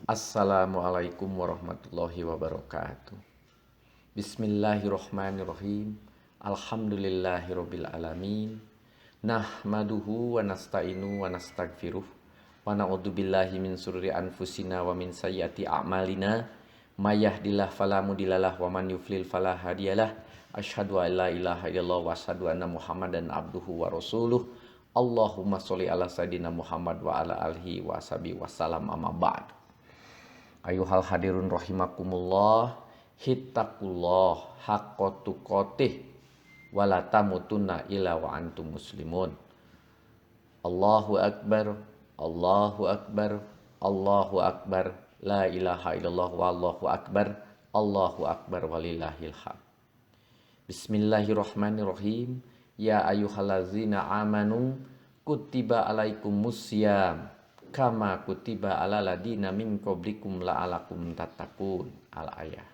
Assalamualaikum warahmatullahi wabarakatuh. Bismillahirrohmanirrohim. Alhamdulillahirabbil alamin. Nahmaduhu wa nasta'inu wa nasta'gfiruh. Wa na'udzubillahi min sururi anfusina wa min sayyiati a'malina. May yahdihillahu fala mudhillalah wa man yudlil fala hadiyalah. Asyhadu an la ilaha illallah wa asyhadu anna Muhammadan abduhu wa rasuluh. Allahumma sholli ala sayidina Muhammad wa ala alihi wa sahbihi wasallam, amma ba'd. Ayuhal hadirun rahimakumullah, hittaqullah haqqa tuqatih wala tamutunna illa wa antum muslimun. Allahu akbar, Allahu akbar, Allahu akbar, la ilaha illallah wallahu akbar, Allahu akbar walillahil hamd. Bismillahirrahmanirrahim. Ya ayyuhallazina amanu kutiba alaikumussyam kama kutiba ala ladina min qablikum la'alakum tattaqun. Al-ayah.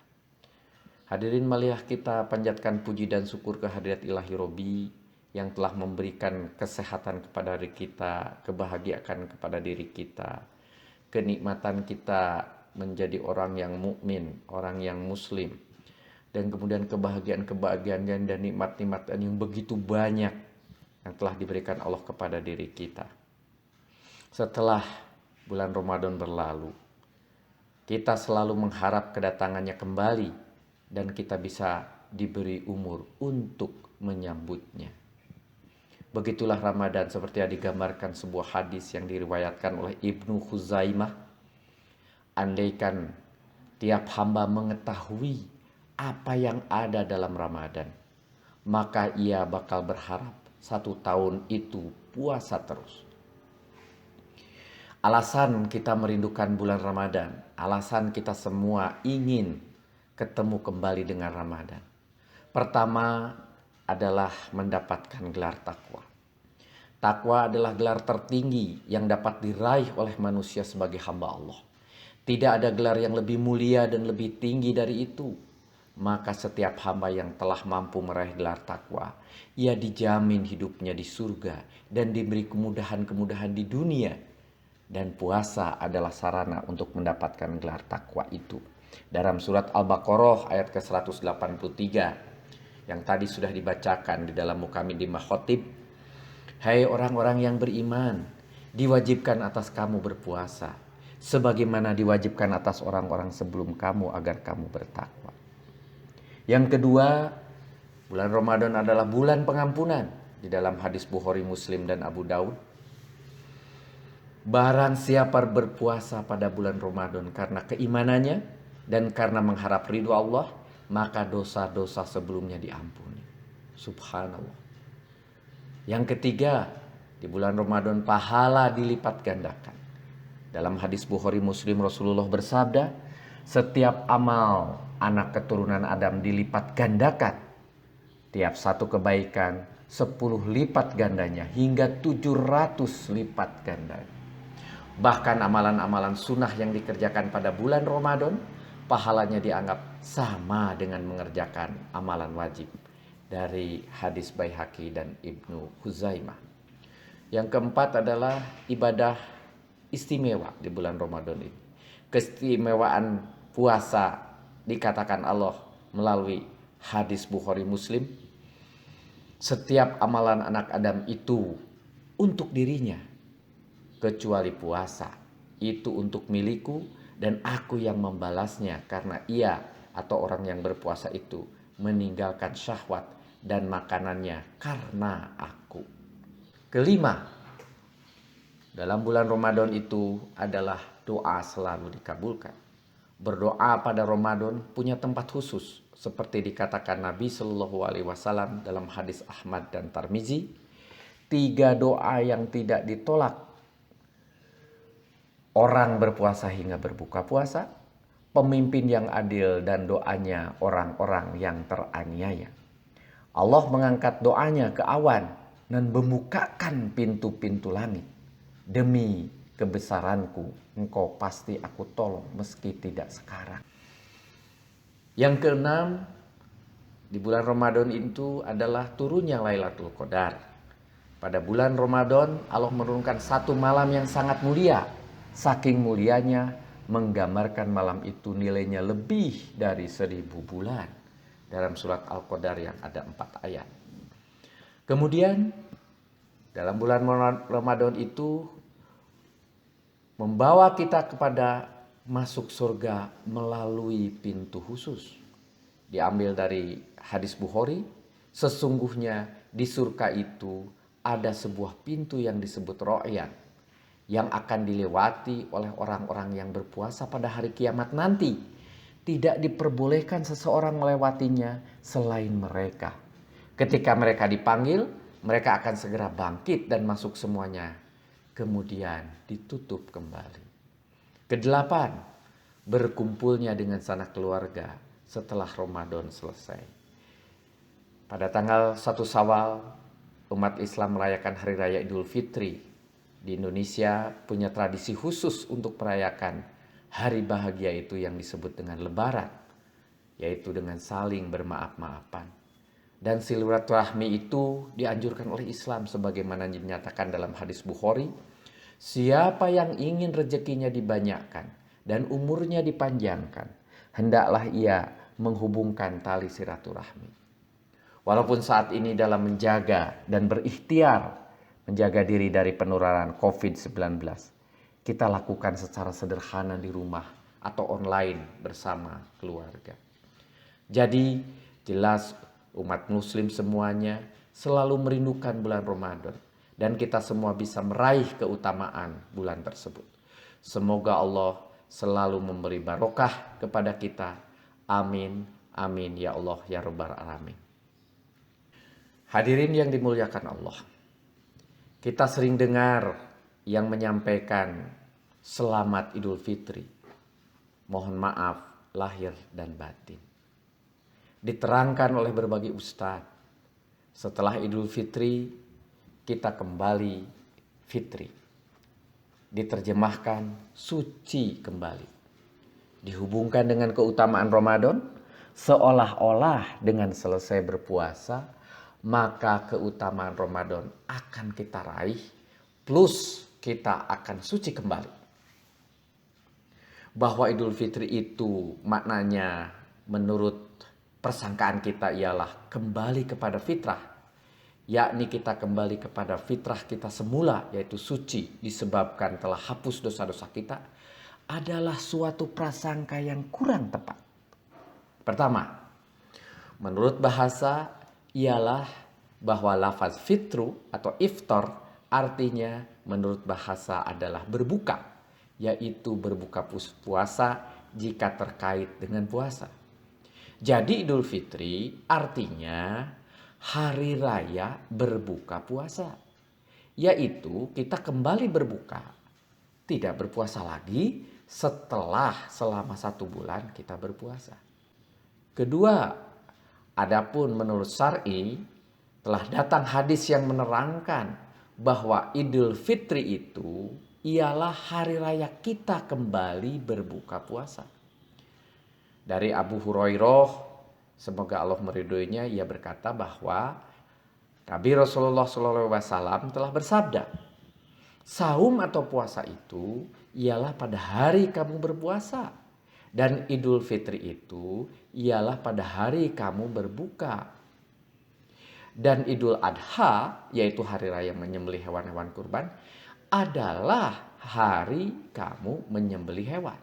Hadirin maliah, kita panjatkan puji dan syukur kehadirat Ilahi Robbi yang telah memberikan kesehatan kepada diri kita, kebahagiaan kepada diri kita, kenikmatan kita menjadi orang yang mukmin, orang yang muslim, dan kemudian kebahagiaan dan nikmat-nikmat yang begitu banyak yang telah diberikan Allah kepada diri kita. Setelah bulan Ramadan berlalu, kita selalu mengharap kedatangannya kembali dan kita bisa diberi umur untuk menyambutnya. Begitulah Ramadan seperti yang digambarkan sebuah hadis yang diriwayatkan oleh Ibnu Khuzaimah. Andaikan tiap hamba mengetahui apa yang ada dalam Ramadan, maka ia bakal berharap 1 tahun itu puasa terus. Alasan kita merindukan bulan Ramadan, alasan kita semua ingin ketemu kembali dengan Ramadan, pertama adalah mendapatkan gelar takwa. Takwa adalah gelar tertinggi yang dapat diraih oleh manusia sebagai hamba Allah. Tidak ada gelar yang lebih mulia dan lebih tinggi dari itu. Maka setiap hamba yang telah mampu meraih gelar takwa, ia dijamin hidupnya di surga dan diberi kemudahan-kemudahan di dunia. Dan puasa adalah sarana untuk mendapatkan gelar takwa itu. Dalam surat Al-Baqarah ayat ke-183 yang tadi sudah dibacakan di dalam Mukamidimah Khotib. Hai orang-orang yang beriman, diwajibkan atas kamu berpuasa, sebagaimana diwajibkan atas orang-orang sebelum kamu agar kamu bertakwa. Yang kedua, bulan Ramadan adalah bulan pengampunan. Di dalam hadis Bukhari, Muslim, dan Abu Daud. Barang siapa berpuasa pada bulan Ramadan karena keimanannya dan karena mengharap ridho Allah, maka dosa-dosa sebelumnya diampuni. Subhanallah. Yang ketiga, di bulan Ramadan pahala dilipat gandakan. Dalam hadis Bukhari, Muslim, Rasulullah bersabda, setiap amal anak keturunan Adam dilipat gandakan. Tiap satu kebaikan 10 lipat gandanya hingga 700 lipat gandanya. Bahkan amalan-amalan sunnah yang dikerjakan pada bulan Ramadan, pahalanya dianggap sama dengan mengerjakan amalan wajib. Dari hadis Baihaqi dan Ibnu Khuzaimah. Yang keempat adalah ibadah istimewa di bulan Ramadan ini. Keistimewaan puasa dikatakan Allah melalui hadis Bukhari, Muslim. Setiap amalan anak Adam itu untuk dirinya, kecuali puasa itu untuk milikku dan aku yang membalasnya, karena ia atau orang yang berpuasa itu meninggalkan syahwat dan makanannya karena aku. Kelima, dalam bulan Ramadan itu adalah doa selalu dikabulkan. Berdoa pada Ramadan punya tempat khusus, seperti dikatakan Nabi Shallallahu Alaihi Wasallam dalam hadis Ahmad dan Tirmizi. 3 doa yang tidak ditolak orang berpuasa hingga berbuka puasa, pemimpin yang adil, dan doanya orang-orang yang teraniaya. Allah mengangkat doanya ke awan dan membukakan pintu-pintu langit. Demi kebesaranku, engkau pasti aku tolong meski tidak sekarang. Yang keenam, di bulan Ramadan itu adalah turunnya Lailatul Qadar. Pada bulan Ramadan Allah menurunkan 1 malam yang sangat mulia. Saking mulianya, menggambarkan malam itu nilainya lebih dari 1000 bulan. Dalam surat Al-Qadar yang ada 4 ayat. Kemudian dalam bulan Ramadan itu membawa kita kepada masuk surga melalui pintu khusus. Diambil dari hadis Bukhari, sesungguhnya di surga itu ada sebuah pintu yang disebut Ro'yan, yang akan dilewati oleh orang-orang yang berpuasa pada hari kiamat nanti. Tidak diperbolehkan seseorang melewatinya selain mereka. Ketika mereka dipanggil, mereka akan segera bangkit dan masuk semuanya. Kemudian ditutup kembali. Kedelapan, berkumpulnya dengan sanak keluarga setelah Ramadan selesai. Pada tanggal 1 Syawal, umat Islam merayakan Hari Raya Idul Fitri. Di Indonesia punya tradisi khusus untuk merayakan hari bahagia itu yang disebut dengan Lebaran, yaitu dengan saling bermaaf-maafan. Dan silaturahmi itu dianjurkan oleh Islam sebagaimana dinyatakan dalam hadis Bukhari, siapa yang ingin rezekinya dibanyakkan dan umurnya dipanjangkan, hendaklah ia menghubungkan tali silaturahmi. Walaupun saat ini dalam menjaga dan berikhtiar menjaga diri dari penularan COVID-19, kita lakukan secara sederhana di rumah atau online bersama keluarga. Jadi jelas umat muslim semuanya selalu merindukan bulan Ramadan dan kita semua bisa meraih keutamaan bulan tersebut. Semoga Allah selalu memberi barokah kepada kita. Amin, amin ya Allah ya Rabbal Alamin. Hadirin yang dimuliakan Allah, kita sering dengar yang menyampaikan selamat Idul Fitri, mohon maaf lahir dan batin. Diterangkan oleh berbagai ustadz, setelah Idul Fitri kita kembali fitri. Diterjemahkan suci kembali. Dihubungkan dengan keutamaan Ramadan, seolah-olah dengan selesai berpuasa, maka keutamaan Ramadan akan kita raih, plus kita akan suci kembali. Bahwa Idul Fitri itu maknanya menurut persangkaan kita ialah kembali kepada fitrah, yakni kita kembali kepada fitrah kita semula, yaitu suci disebabkan telah hapus dosa-dosa kita, adalah suatu prasangka yang kurang tepat. Pertama, menurut bahasa ialah bahwa lafaz fitru atau iftar artinya menurut bahasa adalah berbuka, yaitu berbuka puasa jika terkait dengan puasa. Jadi Idul Fitri artinya hari raya berbuka puasa, yaitu kita kembali berbuka, tidak berpuasa lagi setelah selama 1 bulan kita berpuasa. Kedua, adapun menurut syar'i telah datang hadis yang menerangkan bahwa Idul Fitri itu ialah hari raya kita kembali berbuka puasa. Dari Abu Hurairah, semoga Allah meridhoinya, ia berkata bahwa Nabi Rasulullah SAW telah bersabda, saum atau puasa itu ialah pada hari kamu berpuasa, dan Idul Fitri itu ialah pada hari kamu berbuka. Dan Idul Adha, yaitu hari raya menyembelih hewan-hewan kurban, adalah hari kamu menyembelih hewan.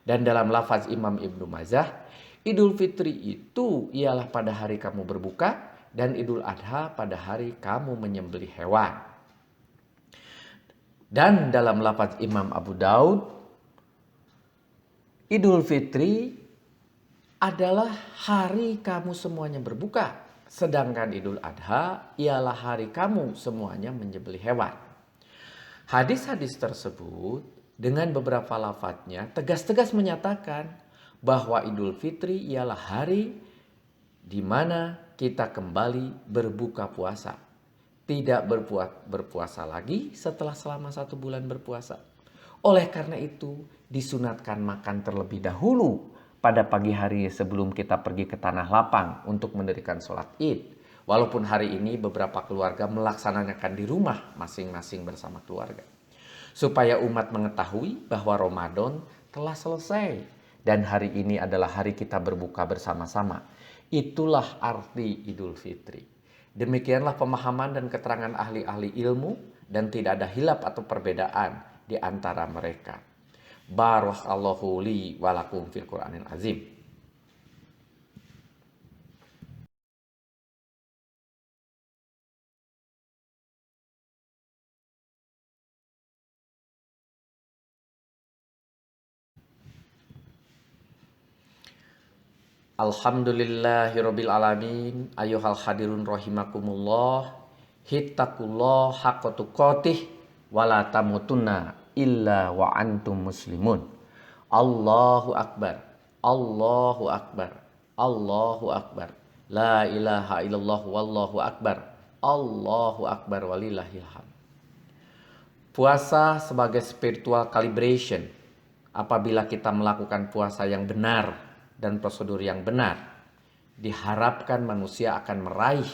Dan dalam lafaz Imam Ibnu Majah, Idul Fitri itu ialah pada hari kamu berbuka, dan Idul Adha pada hari kamu menyembelih hewan. Dan dalam lafaz Imam Abu Daud, Idul Fitri adalah hari kamu semuanya berbuka, sedangkan Idul Adha ialah hari kamu semuanya menyembelih hewan. Hadis-hadis tersebut dengan beberapa lafadznya tegas-tegas menyatakan bahwa Idul Fitri ialah hari di mana kita kembali berbuka puasa. Tidak berpuasa lagi setelah selama 1 bulan berpuasa. Oleh karena itu disunatkan makan terlebih dahulu pada pagi hari sebelum kita pergi ke tanah lapang untuk mendirikan sholat id. Walaupun hari ini beberapa keluarga melaksanakan di rumah masing-masing bersama keluarga. supaya umat mengetahui bahwa Ramadan telah selesai dan hari ini adalah hari kita berbuka bersama-sama. Itulah arti Idul Fitri. Demikianlah pemahaman dan keterangan ahli-ahli ilmu dan tidak ada hilaf atau perbedaan di antara mereka. Barakallahu li wa lakum fil Qur'anil azim. Alhamdulillahirabbil alamin. Ayyuhal hadirun rahimakumullah. Hittaqullah haqqa tuqatih wala tamutunna illa wa antum muslimun. Allahu akbar. Allahu akbar. Allahu akbar. La ilaha illallah wallahu akbar. Allahu akbar walillahil hamd. Puasa sebagai spiritual calibration. Apabila kita melakukan puasa yang benar dan prosedur yang benar, diharapkan manusia akan meraih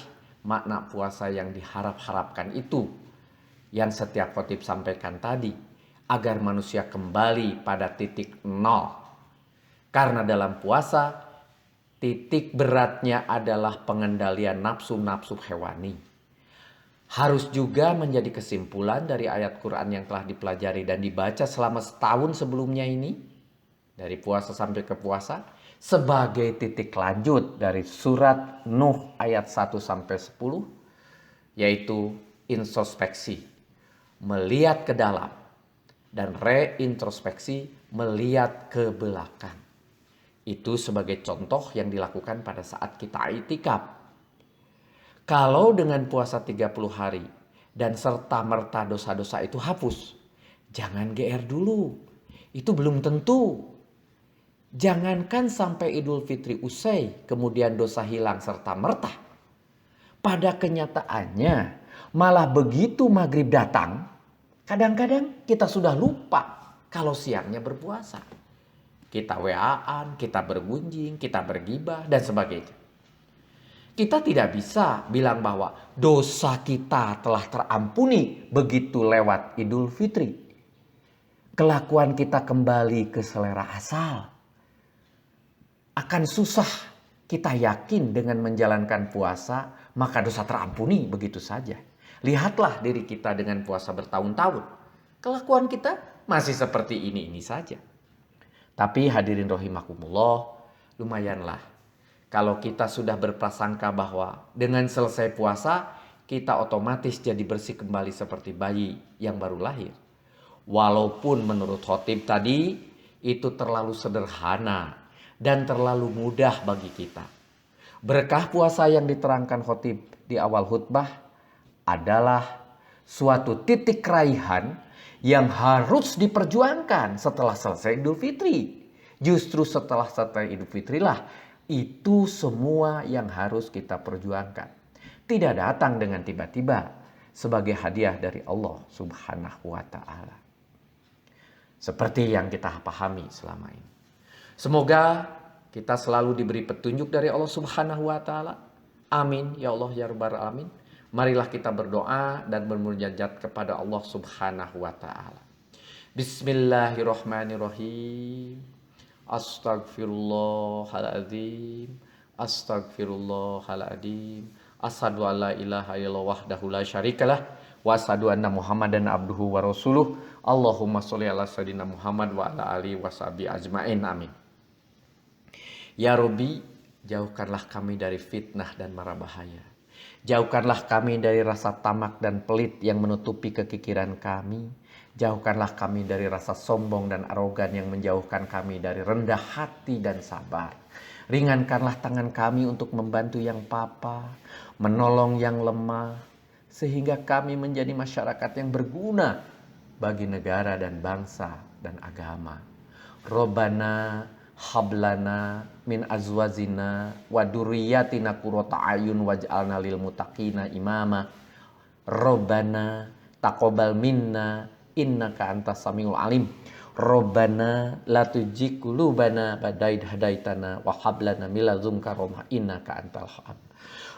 makna puasa yang diharap-harapkan itu, yang setiap khotib sampaikan tadi, agar manusia kembali pada titik nol. Karena dalam puasa, titik beratnya adalah pengendalian nafsu-nafsu hewani. Harus juga menjadi kesimpulan dari ayat Quran yang telah dipelajari dan dibaca selama setahun sebelumnya ini, dari puasa sampai ke puasa, sebagai titik lanjut dari surat Nuh ayat 1-10, yaitu introspeksi, melihat ke dalam, dan reintrospeksi, melihat ke belakang. Itu sebagai contoh yang dilakukan pada saat kita i'tikaf. Kalau dengan puasa 30 hari dan serta-merta dosa-dosa itu hapus, jangan GR dulu. Itu belum tentu. Jangankan sampai Idul Fitri usai, kemudian dosa hilang serta-merta. Pada kenyataannya, malah begitu maghrib datang, kadang-kadang kita sudah lupa kalau siangnya berpuasa. Kita WA-an, kita bergunjing, kita bergibah, dan sebagainya. Kita tidak bisa bilang bahwa dosa kita telah terampuni begitu lewat Idul Fitri. Kelakuan kita kembali ke selera asal. Akan susah kita yakin dengan menjalankan puasa, maka dosa terampuni begitu saja. Lihatlah diri kita dengan puasa bertahun-tahun. Kelakuan kita masih seperti ini saja. Tapi hadirin rahimakumullah, lumayanlah kalau kita sudah berprasangka bahwa dengan selesai puasa, kita otomatis jadi bersih kembali seperti bayi yang baru lahir. Walaupun menurut khotib tadi, itu terlalu sederhana dan terlalu mudah bagi kita. Berkah puasa yang diterangkan khotib di awal khutbah adalah suatu titik raihan yang harus diperjuangkan setelah selesai Idul Fitri. Justru setelah selesai Idul Fitri lah itu semua yang harus kita perjuangkan. Tidak datang dengan tiba-tiba sebagai hadiah dari Allah Subhanahu wa ta'ala. Seperti yang kita pahami selama ini. Semoga kita selalu diberi petunjuk dari Allah Subhanahu wa ta'ala. Amin ya Allah ya Rabbal alamin. Marilah kita berdoa dan bermunajat kepada Allah Subhanahu wa ta'ala. Bismillahirrahmanirrahim. Astagfirullahaladzim. Astagfirullahaladzim. Asyhadu an la ilaha illallah wahdahu la syarikalah wa asyhadu anna Muhammadan abduhu wa rasuluh. Allahumma sholli ala sayyidina Muhammad wa ala alihi washabihi ajmain. Amin. Ya Rabbi, jauhkanlah kami dari fitnah dan mara bahaya. Jauhkanlah kami dari rasa tamak dan pelit yang menutupi kekikiran kami. Jauhkanlah kami dari rasa sombong dan arogan yang menjauhkan kami dari rendah hati dan sabar. Ringankanlah tangan kami untuk membantu yang papa, menolong yang lemah, sehingga kami menjadi masyarakat yang berguna bagi negara dan bangsa dan agama. Robbana hablana min azwazina wa dzurriyyatina qurrata ayun waj'alna lil muttaqina imama. Robbana taqabbal minna innaka antas samiul alim. Robbana la tuzigh qulubana ba'da idh hadaitana wa hab lana min ladzunka rahmah innaka antal wahhab.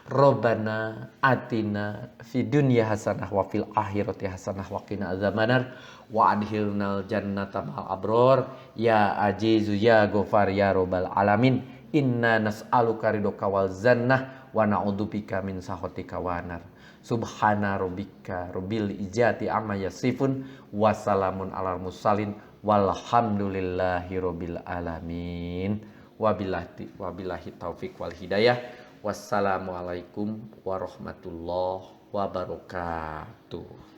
Robbana atina fid dunya hasanah wa fil akhirati hasanah wa qina adzabannar. wa adhilnal jannata ma'al abror ya azizu ya ghafar ya rabbal alamin. Inna nas'aluka ridhoka wal jannah wa na'udzubika min sakhatika wan nar. Subhana rabbika rabbil izzati amma yasifun wa salamun alal mursalin walhamdulillahi rabbil alamin. Wabillahi taufik wal hidayah. Wassalamualaikum warahmatullahi wabarakatuh.